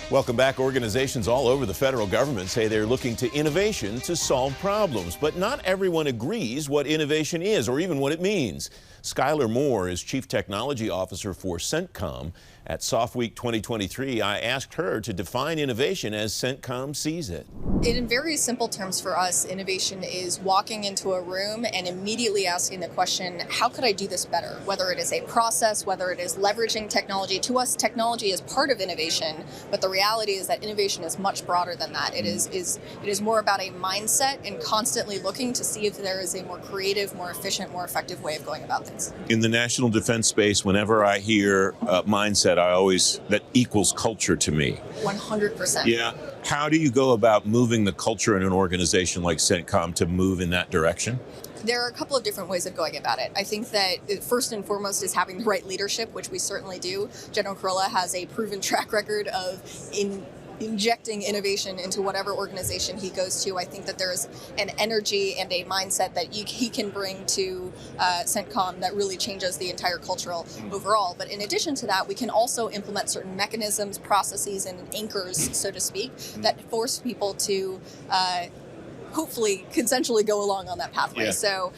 Welcome back. Organizations all over the federal government say they're looking to innovation to solve problems, but not everyone agrees what innovation is or even what it means. Schuyler Moore is Chief Technology Officer for CENTCOM. At Soft Week 2023, I asked her to define innovation as CENTCOM sees it. In very simple terms for us, innovation is walking into a room and immediately asking the question, how could I do this better? Whether it is a process, whether it is leveraging technology. To us, technology is part of innovation, but the reality is that innovation is much broader than that. It is more about a mindset and constantly looking to see if there is a more creative, more efficient, more effective way of going about things. In the national defense space, whenever I hear mindset, that equals culture to me. 100%. Yeah. How do you go about moving the culture in an organization like CENTCOM to move in that direction? There are a couple of different ways of going about it. I think that first and foremost is having the right leadership, which we certainly do. General Kurilla has a proven track record of injecting innovation into whatever organization he goes to. I think that there's an energy and a mindset that he can bring to CENTCOM that really changes the entire cultural overall. But in addition to that, we can also implement certain mechanisms, processes, and anchors, so to speak, that force people to hopefully consensually go along on that pathway. Yeah. So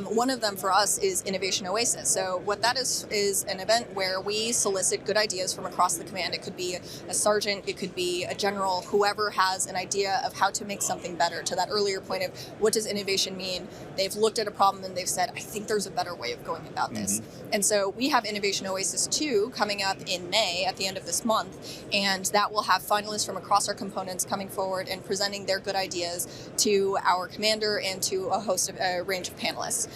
one of them for us is Innovation Oasis. So what that is an event where we solicit good ideas from across the command. It could be a sergeant, it could be a general, whoever has an idea of how to make something better. To that earlier point of what does innovation mean? They've looked at a problem and they've said, I think there's a better way of going about this. And so we have Innovation Oasis 2 coming up in May at the end of this month, and that will have finalists from across our components coming forward and presenting their good ideas to our commander and to a range of panelists.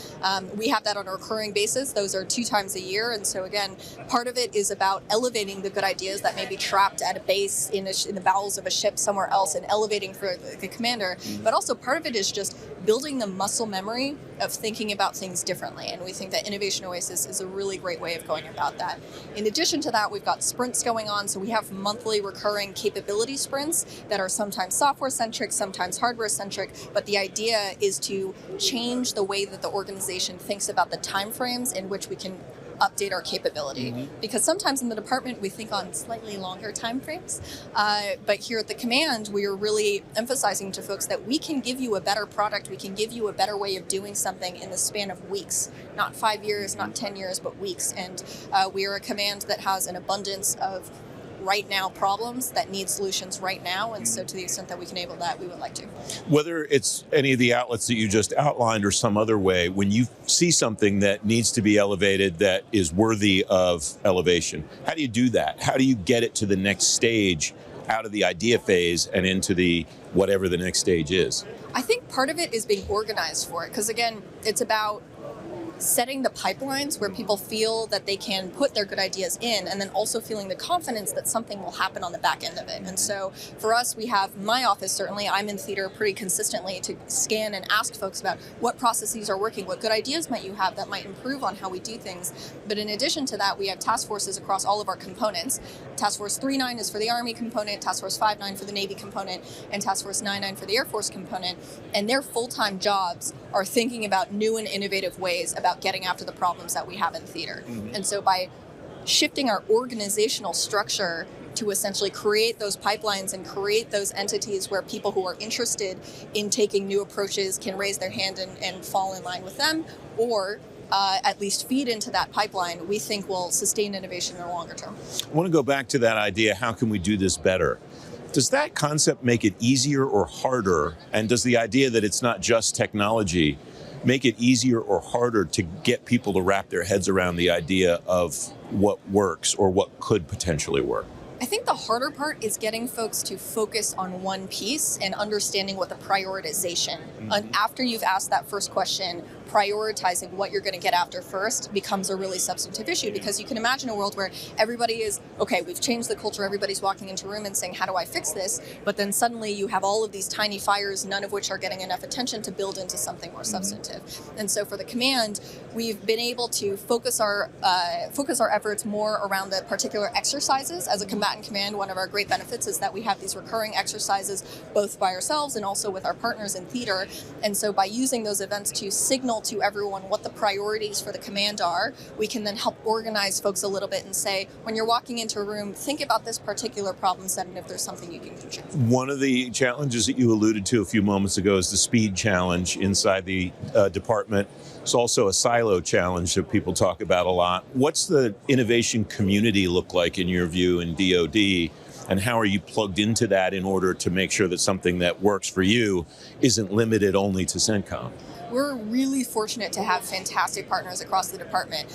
We have that on a recurring basis. Those are 2 times a year. And so again, part of it is about elevating the good ideas that may be trapped at a base in the bowels of a ship somewhere else and elevating for the commander. But also part of it is just building the muscle memory of thinking about things differently. And we think that Innovation Oasis is a really great way of going about that. In addition to that, we've got sprints going on. So we have monthly recurring capability sprints that are sometimes software centric, sometimes hardware centric. But the idea is to change the way that the organization thinks about the timeframes in which we can update our capability. Because sometimes in the department we think on slightly longer timeframes, but here at the command we are really emphasizing to folks that we can give you a better product, we can give you a better way of doing something in the span of weeks, not 5 years, not 10 years, but weeks. And we are a command that has an abundance of right now problems that need solutions right now, and so to the extent that we can enable that, we would like to. Whether it's any of the outlets that you just outlined or some other way, when you see something that needs to be elevated that is worthy of elevation, how do you do that? How do you get it to the next stage, out of the idea phase and into the whatever the next stage is? I think part of it is being organized for it, because again, it's about setting the pipelines where people feel that they can put their good ideas in, and then also feeling the confidence that something will happen on the back end of it. And so for us, we have my office, certainly I'm in theater pretty consistently to scan and ask folks about what processes are working, what good ideas might you have that might improve on how we do things. But in addition to that, we have task forces across all of our components. Task Force 3-9 is for the Army component, Task Force 5-9 for the Navy component, and Task Force 9-9 for the Air Force component. And their full-time jobs are thinking about new and innovative ways about getting after the problems that we have in theater. And so by shifting our organizational structure to essentially create those pipelines and create those entities where people who are interested in taking new approaches can raise their hand and fall in line with them, or at least feed into that pipeline, we think will sustain innovation in the longer term. I want to go back to that idea, how can we do this better? Does that concept make it easier or harder? And does the idea that it's not just technology make it easier or harder to get people to wrap their heads around the idea of what works or what could potentially work? I think the harder part is getting folks to focus on one piece and understanding what the prioritization. And after you've asked that first question, prioritizing what you're going to get after first becomes a really substantive issue, because you can imagine a world where everybody is, okay, we've changed the culture, everybody's walking into a room and saying, how do I fix this? But then suddenly you have all of these tiny fires, none of which are getting enough attention to build into something more substantive. And so for the command, we've been able to focus our efforts more around the particular exercises. As a combatant combatant command, one of our great benefits is that we have these recurring exercises both by ourselves and also with our partners in theater. And so by using those events to signal to everyone what the priorities for the command are, we can then help organize folks a little bit and say, when you're walking into a room, think about this particular problem set and if there's something you can contribute. One of the challenges that you alluded to a few moments ago is the speed challenge inside the department. It's also a silo challenge that people talk about a lot. What's the innovation community look like in your view in DoD, and how are you plugged into that in order to make sure that something that works for you isn't limited only to CENTCOM? We're really fortunate to have fantastic partners across the department.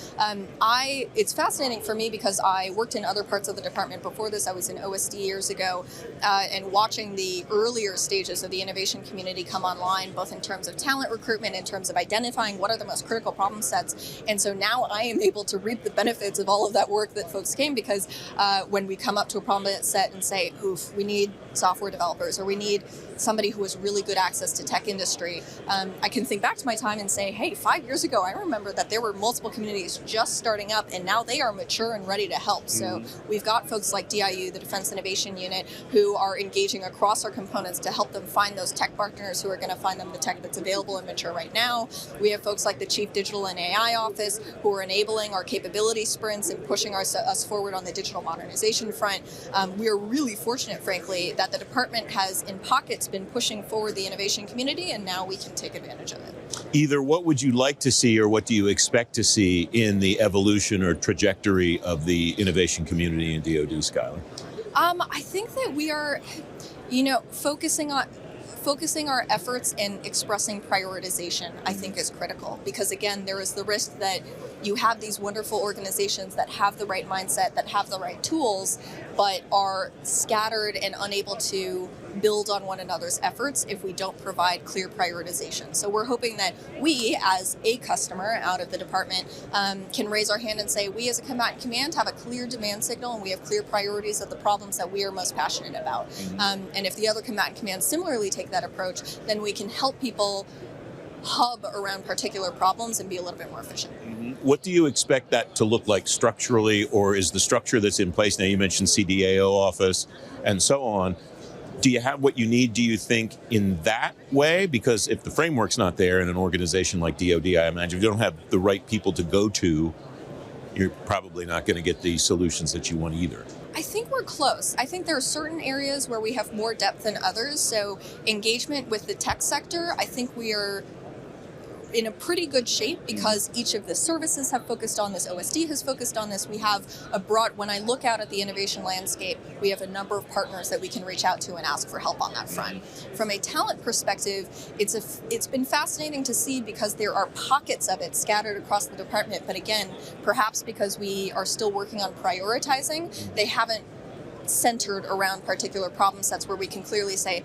It's fascinating for me because I worked in other parts of the department before this. I was in OSD years ago, and watching the earlier stages of the innovation community come online, both in terms of talent recruitment, in terms of identifying what are the most critical problem sets. And so now I am able to reap the benefits of all of that work that folks came, because when we come up to a problem set and say, oof, we need software developers, or we need somebody who has really good access to tech industry, I can think back to my time and say, hey, 5 years ago, I remember that there were multiple communities just starting up, and now they are mature and ready to help. So we've got folks like DIU, the Defense Innovation Unit, who are engaging across our components to help them find those tech partners who are going to find them the tech that's available and mature right now. We have folks like the Chief Digital and AI Office who are enabling our capability sprints and pushing us forward on the digital modernization front. We are really fortunate, frankly, that the department has, in pockets, been pushing forward the innovation community, and now we can take advantage of it. Either what would you like to see or what do you expect to see in the evolution or trajectory of the innovation community in DoD, Schuyler? I think that we are, focusing our efforts in expressing prioritization, I think, is critical, because again, there is the risk that you have these wonderful organizations that have the right mindset, that have the right tools, but are scattered and unable to build on one another's efforts if we don't provide clear prioritization. So we're hoping that we, as a customer out of the department, can raise our hand and say, we as a combatant command have a clear demand signal, and we have clear priorities of the problems that we are most passionate about. And if the other combatant commands similarly take that approach, then we can help people hub around particular problems and be a little bit more efficient. What do you expect that to look like structurally, or is the structure that's in place now, you mentioned CDAO office and so on, do you have what you need, do you think, in that way? Because if the framework's not there in an organization like DoD, I imagine if you don't have the right people to go to, you're probably not going to get the solutions that you want either. I think we're close. I think there are certain areas where we have more depth than others. So engagement with the tech sector, I think we are in a pretty good shape because each of the services have focused on this. OSD has focused on this. We have when I look out at the innovation landscape, we have a number of partners that we can reach out to and ask for help on that front. From a talent perspective, it's been fascinating to see because there are pockets of it scattered across the department. But again, perhaps because we are still working on prioritizing, they haven't centered around particular problem sets where we can clearly say,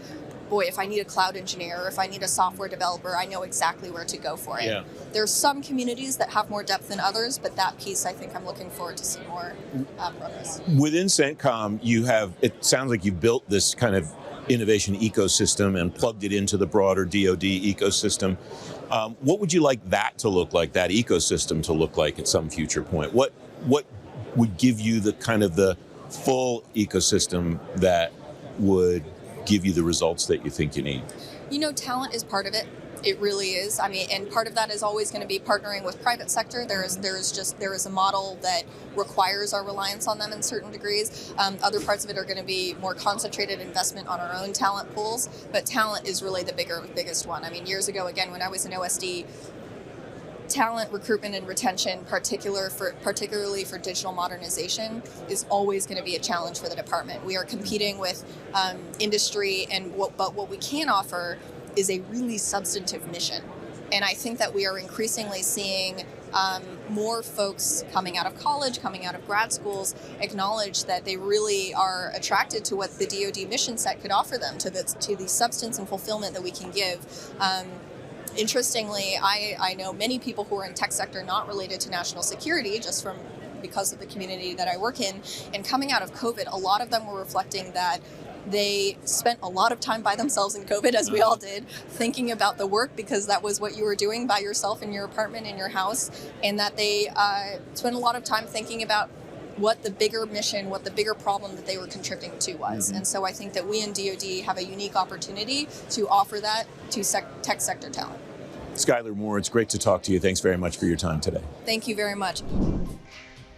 boy, if I need a cloud engineer or if I need a software developer, I know exactly where to go for it. Yeah. There's some communities that have more depth than others, but that piece, I think I'm looking forward to see more progress. Within CENTCOM, it sounds like you built this kind of innovation ecosystem and plugged it into the broader DoD ecosystem. What would you like that to look like, that ecosystem to look like at some future point? What would give you the kind of the full ecosystem that would give you the results that you think you need? Talent is part of it. It really is. And part of that is always going to be partnering with private sector. There is a model that requires our reliance on them in certain degrees. Other parts of it are going to be more concentrated investment on our own talent pools. But talent is really the biggest one. Years ago, again, when I was in OSD, talent recruitment and retention, particularly for digital modernization, is always going to be a challenge for the department. We are competing with industry, but what we can offer is a really substantive mission. And I think that we are increasingly seeing more folks coming out of college, coming out of grad schools, acknowledge that they really are attracted to what the DoD mission set could offer them, to the substance and fulfillment that we can give. Interestingly, I know many people who are in tech sector not related to national security, just because of the community that I work in. And coming out of COVID, a lot of them were reflecting that they spent a lot of time by themselves in COVID, as we all did, thinking about the work because that was what you were doing by yourself in your apartment, in your house, and that they spent a lot of time thinking about what the bigger mission, what the bigger problem that they were contributing to was. And so I think that we in DoD have a unique opportunity to offer that to tech sector talent. Schuyler Moore, it's great to talk to you. Thanks very much for your time today. Thank you very much.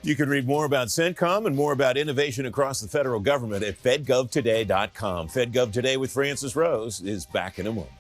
You can read more about CENTCOM and more about innovation across the federal government at fedgovtoday.com. FedGov Today with Francis Rose is back in a moment.